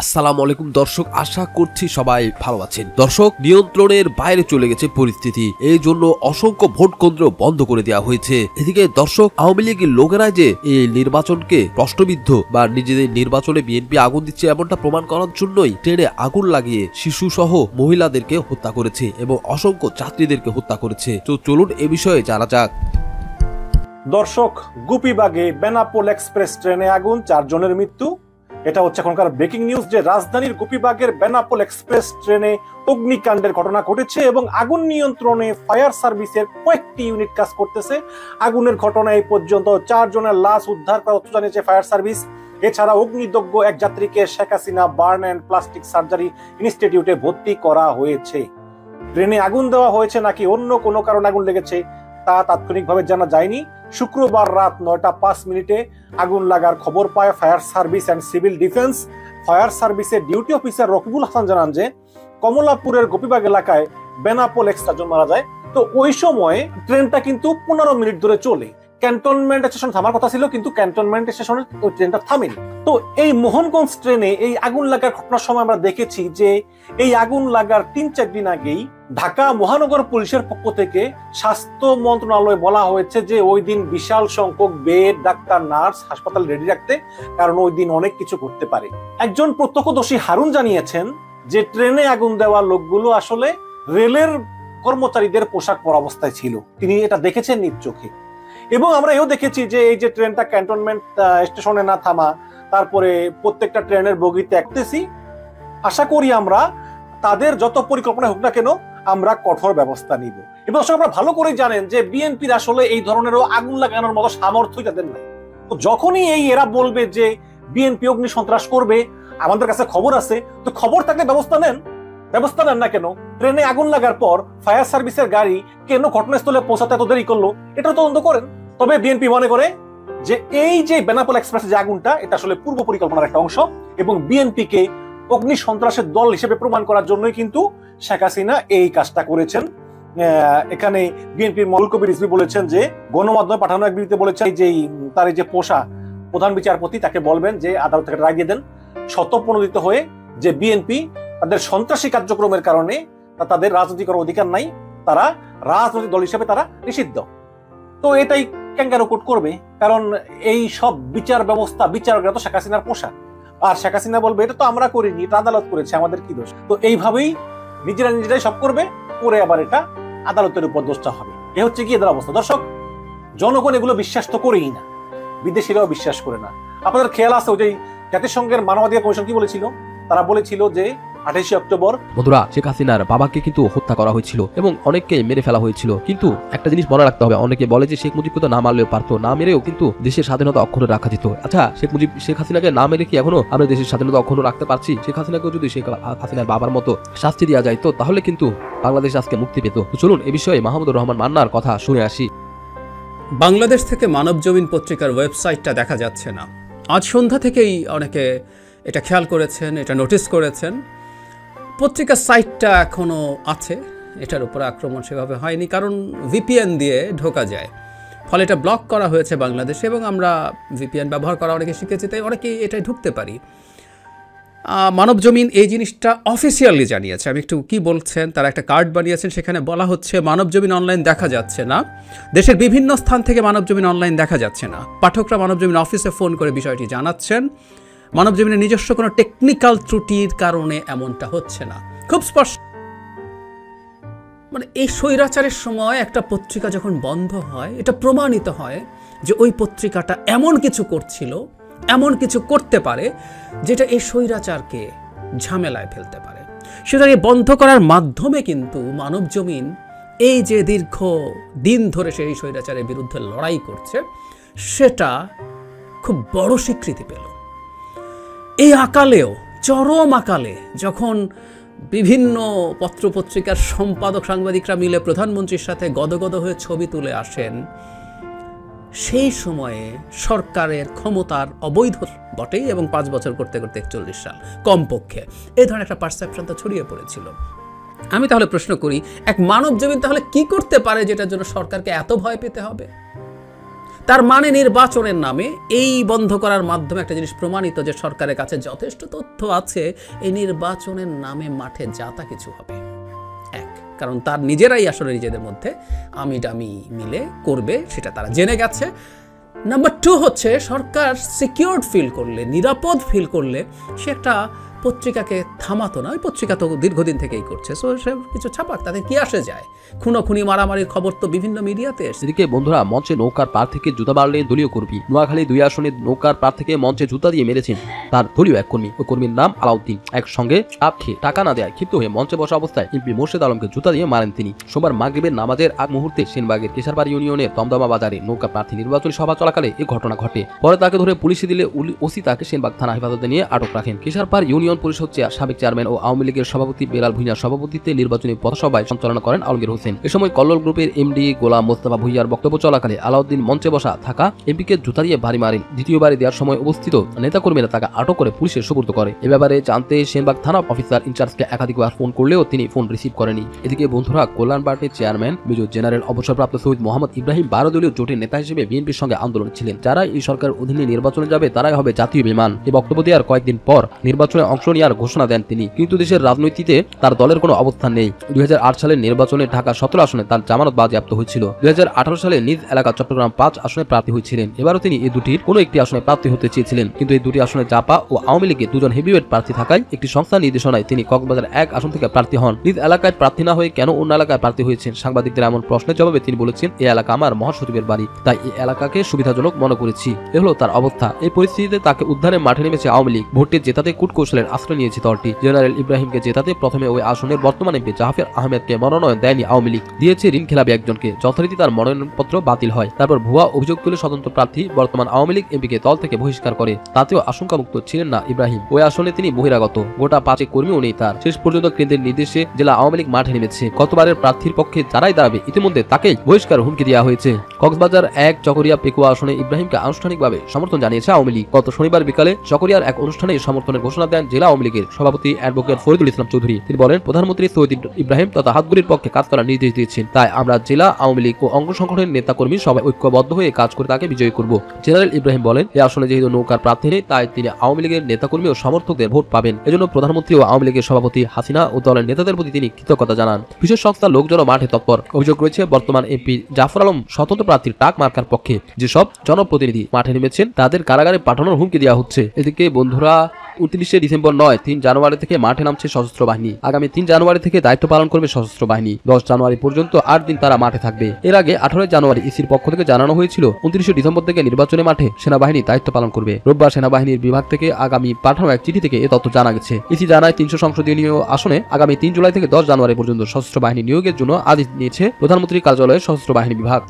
আসসালামু আলাইকুম দর্শক, আশা করছি সবাই ভালো আছেন। দর্শক, নিয়ন্ত্রণের বাইরে চলে গেছে পরিস্থিতি, এই জন্য অসংখ্য ভোট কেন্দ্র বন্ধ করে দেওয়া হয়েছে। এদিকে দর্শক, আওয়ামী লীগের লোকেরা যে এই নির্বাচনকে প্রশ্নবিদ্ধ বা নিজেদের নির্বাচনে বিএনপি আগুন দিচ্ছে এমনটা প্রমাণ করার জন্যই ট্রেনে আগুন লাগিয়ে শিশু সহ মহিলাদেরকে হত্যা করেছে এবং অসংখ্য যাত্রীদেরকে হত্যা করেছে। তো চলুন এ বিষয়ে জানা যাক। দর্শক, গুপিবাগে বেনাপোল এক্সপ্রেস ট্রেনে আগুন, 4 জনের মৃত্যু। এটা হচ্ছে এখনকার ব্রেকিং নিউজ যে রাজধানীর গুপিবাগের বেনাপোল এক্সপ্রেস ট্রেনে অগ্নিকাণ্ডের ঘটনা ঘটেছে এবং আগুন নিয়ন্ত্রণে ফায়ার সার্ভিসের কয়েকটি ইউনিট কাজ করতেছে। আগুনের ঘটনায় এই পর্যন্ত 4 জনের লাশ উদ্ধার করার তথ্য জানিয়েছে ফায়ার সার্ভিস। এছাড়া অগ্নিদগ্ধ এক যাত্রীকে Sheikh Hasina burn and plastic surgery ইনস্টিটিউটে ভর্তি করা হয়েছে। ট্রেনে আগুন দেওয়া হয়েছে নাকি অন্য কোনো কারণে আগুন লেগেছে তা তাৎক্ষণিকভাবে জানা যায়নি। শুক্রবার রাত 9:05 আগুন লাগার খবর পায় fire service and civil defence. Fire সার্ভিসের ডিউটি অফিসার রকিবুল হাসান জানান যে কমলাপুরের গোপীবাগ এলাকায় বেনাপোল এক্সপ্রেস মারা যায়। তো ওই সময় ট্রেনটা কিন্তু 15 মিনিট ধরে চলে। ক্যান্টনমেন্ট স্টেশন থামার কথা ছিল, কিন্তু ক্যান্টনমেন্ট স্টেশনে ওই ট্রেনটা থামেনি। তো এই মোহনগঞ্জ ট্রেনে এই আগুন লাগার ঘটনার সময় আমরা দেখেছি যে এই আগুন লাগার 3-4 দিন আগেই ঢাকা মহানগর পুলিশের পক্ষ থেকে স্বাস্থ্য মন্ত্রণালয়ে বলা হয়েছে যে ওই দিন বিশাল সংখ্যক বেড, ডাক্তার, নার্স হাসপাতাল রেডি রাখতে, কারণ ওই দিন অনেক কিছু করতে পারে। একজন প্রত্যক্ষদর্শী হারুন জানিয়েছেন যে ট্রেনে আগুন দেওয়া লোকগুলো আসলে রেলের কর্মচারীদের পোশাক পরা অবস্থায় ছিল। তিনি এটা দেখেছেন নিজ চোখে। এবং আমরা এও দেখেছি যে এই যে ট্রেনটা ক্যান্টনমেন্ট স্টেশনে না থামা, তারপরে প্রত্যেকটা ট্রেনের বগিতে একতেছি, আশা করি আমরা তাদের যত পরিকল্পনা হোক না কেন আমরা কঠোর ব্যবস্থা নিব। এবং আপনারা ভালো করে জানেন যে বিএনপির আসলে এই ধরনেরও আগুন লাগানোর মতো সামর্থ্য তাদের নাই। তো যখনই এরা বলবে যে বিএনপি অগ্নি সন্ত্রাস করবে, আমাদের কাছে খবর আছে, তো খবর থাকলে ব্যবস্থা নেন না কেন? ট্রেনে আগুন লাগার পর ফায়ার সার্ভিসের গাড়ি কেন ঘটনাস্থলে পৌঁছাতে এত দেরি করলো, এটা তদন্ত করেন। তবে বিএনপি মনে করে যে এই যে বেনাপোল এক্সপ্রেসের যে আগুনটা, এটা আসলে পূর্ব পরিকল্পনার একটা অংশ এবং বিএনপিকে অগ্নি সন্ত্রাসের দল হিসেবে প্রমাণ করার জন্যই কিন্তু শেখ হাসিনা এই কাজটা করেছেন। এখানে বিএনপির মৌল কবি রিজভী বলেছেন যে গণমাধ্যমে পাঠানো এক বিবৃতিতে বলেছেন যে তার যে পোষা প্রধান বিচারপতি তাকে বলবেন যে আদালত থেকে রায় দিয়ে দেন, স্বতঃপ্রণোদিত হয়ে যে বিএনপি তাদের সন্ত্রাসী কার্যক্রমের কারণে তাদের রাজনৈতিক করার অধিকার নাই, তারা রাজনৈতিক দল হিসেবে তারা নিষিদ্ধ। তো এটাই ক্যাঙ্গারু কোর্ট করবে, কারণ এই সব বিচার ব্যবস্থা বিচারকরা তো শেখ হাসিনার পোশাক। আর শেখ হাসিনা বলবে এটা তো আমরা করিনি, এটা আদালত করেছে, আমাদের কি দোষ? তো এইভাবেই নিজেরাই সব করবে, করে আবার এটা আদালতের উপর দোষটা হবে। এ হচ্ছে কি এদের অবস্থা। দর্শক, জনগণ এগুলো বিশ্বাস তো করেই না, বিদেশিরাও বিশ্বাস করে না। আপনাদের খেয়াল আছে ওই যে জাতিসংঘের মানবাধিকার কমিশন কি বলেছিল? তারা বলেছিল যে 28 অক্টোবর বন্ধুরা, শেখ হাসিনার বাবাকে কিন্তু হত্যা করা হয়েছিল এবং অনেককে মেরে ফেলা হয়েছিল। কিন্তু একটা জিনিস মনে রাখতে হবে, অনেকে বলে যে শেখ মুজিবকে তো না মারলেও পারতো, না মেরেও কিন্তু দেশের স্বাধীনতা অক্ষুণ্ণ রাখা যেত। আচ্ছা, শেখ হাসিনাকে না মেরে কি এখনো আমরা দেশের স্বাধীনতা অক্ষুণ্ণ রাখতে পারছি? শেখ হাসিনাকেও যদি শেখ হাসিনার বাবার মতো শাস্তি দেওয়া যায় তো তাহলে কিন্তু বাংলাদেশ আজকে মুক্তি পেত। তো চলুন এ বিষয়ে মাহমুদুর রহমান মান্নার কথা শুনে আসি। বাংলাদেশ থেকে মানবজমিন পত্রিকার ওয়েবসাইটটা দেখা যাচ্ছে না। আজ সন্ধ্যা থেকেই অনেকে এটা খেয়াল করেছেন, এটা নোটিস করেছেন। পত্রিকার সাইটটা এখনও আছে, এটার উপরে আক্রমণ সেভাবে হয়নি, কারণ ভিপিএন দিয়ে ঢোকা যায়। ফলে এটা ব্লক করা হয়েছে বাংলাদেশে এবং আমরা ভিপিএন ব্যবহার করা অনেকে শিখেছি, তাই অনেকেই এটাই ঢুকতে পারি। মানবজমিন এই জিনিসটা অফিসিয়ালি জানিয়েছে। আমি একটু কি বলছেন, তারা একটা কার্ড বানিয়েছেন, সেখানে বলা হচ্ছে মানবজমিন অনলাইন দেখা যাচ্ছে না। দেশের বিভিন্ন স্থান থেকে মানবজমিন অনলাইন দেখা যাচ্ছে না। পাঠকরা মানবজমিন অফিসে ফোন করে বিষয়টি জানাচ্ছেন। মানবজমিনের নিজস্ব কোনো টেকনিক্যাল ত্রুটির কারণে এমনটা হচ্ছে না। খুব স্পষ্ট, মানে এই স্বৈরাচারের সময় একটা পত্রিকা যখন বন্ধ হয়, এটা প্রমাণিত হয় যে ওই পত্রিকাটা এমন কিছু করছিল, এমন কিছু করতে পারে যেটা এই স্বৈরাচারকে ঝামেলায় ফেলতে পারে। সুতরাং এই বন্ধ করার মাধ্যমে কিন্তু মানবজমিন এই যে দীর্ঘ দিন ধরে সেই স্বৈরাচারের বিরুদ্ধে লড়াই করছে, সেটা খুব বড় স্বীকৃতি পেল। এই আকালেও, চরম আকালে, যখন বিভিন্ন পত্রপত্রিকার সম্পাদক সাংবাদিকরা মিলে প্রধানমন্ত্রীর সাথে গদগদ হয়ে ছবি তুলে আসেন, সেই সময়ে সরকারের ক্ষমতার অবৈধ বটেই এবং 5 বছর করতে করতে 41 সাল কমপক্ষে এই ধরনের একটা পারসেপশন তো ছড়িয়ে পড়েছিল। আমি তাহলে প্রশ্ন করি, এক মানবজমিন তাহলে কি করতে পারে যেটার জন্য সরকারকে এত ভয় পেতে হবে? তার মানে নির্বাচনের নামে এই বন্ধ করার মাধ্যমে একটা জিনিস প্রমাণিত যে সরকারের কাছে যথেষ্ট তথ্য আছে এই নির্বাচনের নামে মাঠে যাতা কিছু হবে। এক, কারণ তার নিজেরাই আসলে নিজেদের মধ্যে আমিডামি মিলে করবে সেটা তারা জেনে গেছে। নাম্বার 2 হচ্ছে সরকার সিকিউরড ফিল করলে, নিরাপদ ফিল করলে সে একটা পত্রিকাকে থামাতো না। ওই পত্রিকা তো দীর্ঘদিন থেকেই করছে, সো সে কিছু ছাপাক, তাতে কি আসে যায়? খুনোখুনি মারামারির খবর তো বিভিন্ন মিডিয়াতে এসেছে। এদিকে বন্ধুরা, মঞ্চে নৌকার পার থেকে জুতা মারলে দলীয় কর্মী। নোয়াখালী 2 আসনে নৌকার পার থেকে মঞ্চে জুতা দিয়ে মেরেছেন তার দলীয় এক কর্মী। ওই কর্মীর নাম আলাউদ্দিন। একসঙ্গে চাপ খেয়ে টাকা না দেয় ক্ষিপ্ত হয়ে মঞ্চে বসা অবস্থায় এমপি মোর্শেদ আলমকে জুতা দিয়ে মারেন তিনি। সোমবার মাগরিবের নামাজের আগ মুহূর্তে সেনবাগের কেশারপাড় ইউনিয়নের দমদমা বাজারে নৌকা প্রার্থী নির্বাচনী সভা চলাকালে এই ঘটনা ঘটে। পরে তাকে ধরে পুলিশে দিলে ওসি তাকে সেনবাগ থানা হেফাজতে নিয়ে আটক রাখেন। কেশারপাড় ইউনিয়ন পরিষদ সাবেক চেয়ারম্যান ও আওয়ামী লীগের সভাপতি বেলাল ভুঁইয়ার সভাপতিত্বে নির্বাচনী পথসভায় সঞ্চালনা করেন আলমগীর হোসেন। এ সময় কল্লোল গ্রুপের এমডি গোলাম মোস্তফা ভুঁইয়ার বক্তব্য চলাকালে আলাউদ্দিন মঞ্চে বসা থাকা এমপিকে জুতা দিয়ে বাড়ি মারেন। দ্বিতীয়বারে দেওয়ার সময় উপস্থিত নেতাকর্মীরা তাকে আটক করে পুলিশের সুপর্দ করে। এ ব্যাপারে জানতে সেনবাগ থানা অফিসার ইনচার্জকে একাধিকবার ফোন করলেও তিনি ফোন রিসিভ করেনি। এদিকে বন্ধুরা, কল্যাণ পার্টির চেয়ারম্যান মেজর জেনারেল অবসরপ্রাপ্ত শহীদ মোহাম্মদ ইব্রাহিম 12 দলীয় জোটের নেতা হিসেবে বিএনপির সঙ্গে আন্দোলন ছিলেন। যারা এই সরকার অধীনে নির্বাচনে যাবে তারাই হবে জাতীয় বিমান। এই বক্তব্য দেওয়ার কয়েকদিন পর নির্বাচনে অংশ নেওয়ার ঘোষণা দেন তিনি। কিন্তু দেশের রাজনীতিতে তার দলের কোনো অবস্থান নেই। 2008 সালের নির্বাচনে ঢাকা 17 আসনে তার জামানত বাজেয়াপ্ত হয়েছিল। 2018 সালে নিজ এলাকা চট্টগ্রাম 5 আসনে প্রার্থী হয়েছিলেন। এবারও তিনি এই দুটির কোনো একটি আসনে প্রার্থী হতে চেয়েছিলেন, কিন্তু এই দুটি আসনে জাপা ও আওয়ামী লীগের 2 জন হেভিওয়েট প্রার্থী থাকায় একটি সংস্থার নির্দেশনায় তিনি কক্সবাজার 1 আসন থেকে প্রার্থী হন। নিজ এলাকায় প্রার্থী না হয়ে কেন অন্য এলাকায় প্রার্থী হয়েছেন? সাংবাদিকদের এমন প্রশ্নের জবাবে তিনি বলেছেন, এই এলাকা আমার মহাসচিবের বাড়ি, তাই এই এলাকাকে সুবিধাজনক মনে করেছি। এ হলো তার অবস্থা। এই পরিস্থিতিতে তাকে উদ্ধারে মাঠে নেমেছে আওয়ামী লীগ। ভোটে জেতাতে কূটকৌশলের আশ্রয় নিয়েছে দলটি। জেনারেল ইব্রাহিমকে জেতাতে প্রথমে ওই আসনের বর্তমান এমপি জাহাফের আহমেদকে মনোনয়ন দেয়নি আওয়ামী লীগ, দিয়েছে ঋণ খেলাপি একজনকে। যথারীতি তার মনোনয়নপত্র বাতিল হয়। তারপর ভুয়া অভিযোগ তুলে স্বতন্ত্র প্রার্থী বর্তমান আওয়ামী লীগ এমপিকে দল থেকে বহিষ্কার করে। তাতেও আশঙ্কামুক্ত ছিলেন না ইব্রাহিম। ওই আসনে তিনি বহিরাগত, গোটা 5 কর্মীও নেই তার। শেষ পর্যন্ত কেন্দ্রের নির্দেশে জেলা আওয়ামী লীগ মাঠে নেমেছে। গতবারের প্রার্থীর পক্ষে যারাই দাঁড়াবে ইতিমধ্যে তাকেই বহিষ্কার হুমকি দেওয়া হয়েছে। কক্সবাজার 1 চকরিয়া পেকুয়া আসনে ইব্রাহিমকে আনুষ্ঠানিকভাবে সমর্থন জানিয়েছে আওয়ামী লীগ। গত শনিবার বিকালে চকরিয়ার এক অনুষ্ঠানে সমর্থনের ঘোষণা দেন জেলা আওয়ামী লীগের সভাপতি অ্যাডভোকেট ফরিদুল ইসলাম চৌধুরী। তিনি বলেন, প্রধানমন্ত্রী সৈয়দ ইব্রাহিম তথা হাতগুলির পক্ষে কাজ করার নির্দেশ দিয়েছেন, তাই আমরা জেলা আওয়ামী লীগ ও অঙ্গ সংগঠনের নেতাকর্মী সবাই ঐক্যবদ্ধ হয়ে কাজ করে তাকে বিজয়ী করব। জেনারেল ইব্রাহিম বলেন, এই আসনে যেহেতু নৌকার প্রার্থী নেই, তাই তিনি আওয়ামী লীগের নেতাকর্মী ও সমর্থকদের ভোট পাবেন। এজন্য প্রধানমন্ত্রী ও আওয়ামী লীগের সভাপতি হাসিনা ও দলের নেতাদের প্রতি তিনি কৃতজ্ঞতা জানান। বিশেষ সংস্থার লোকজন মাঠে তৎপর। অভিযোগ রয়েছে, বর্তমান এমপি জাফর আলম স্বতন্ত্র প্রার্থীর টাক মার্কার পক্ষে যেসব জনপ্রতিনিধি মাঠে নেমেছেন তাদের কারাগারে পাঠানোর হুমকি দেওয়া হচ্ছে। এদিকে বন্ধুরা, 29 ডিসেম্বর নয় 3 জানুয়ারি থেকে মাঠে নামছে সশস্ত্র বাহিনী। আগামী 3 জানুয়ারি থেকে দায়িত্ব পালন করবে সশস্ত্র বাহিনী। 10 জানুয়ারি পর্যন্ত 8 দিন তারা মাঠে থাকবে। এর আগে 18 জানুয়ারি ইসির পক্ষ থেকে জানানো হয়েছিল 29 ডিসেম্বর থেকে নির্বাচনে মাঠে সেনাবাহিনী দায়িত্ব পালন করবে। রোববার সেনাবাহিনীর বিভাগ থেকে আগামী পাঠানো এক চিঠি থেকে এ তথ্য জানা গেছে। ইসি জানায় 300 সংসদীয় আসনে আগামী 3 জুলাই থেকে 10 জানুয়ারি পর্যন্ত সশস্ত্র বাহিনী নিয়োগের জন্য আদেশ নিয়েছে প্রধানমন্ত্রীর কার্যালয়ের সশস্ত্র বাহিনী বিভাগ।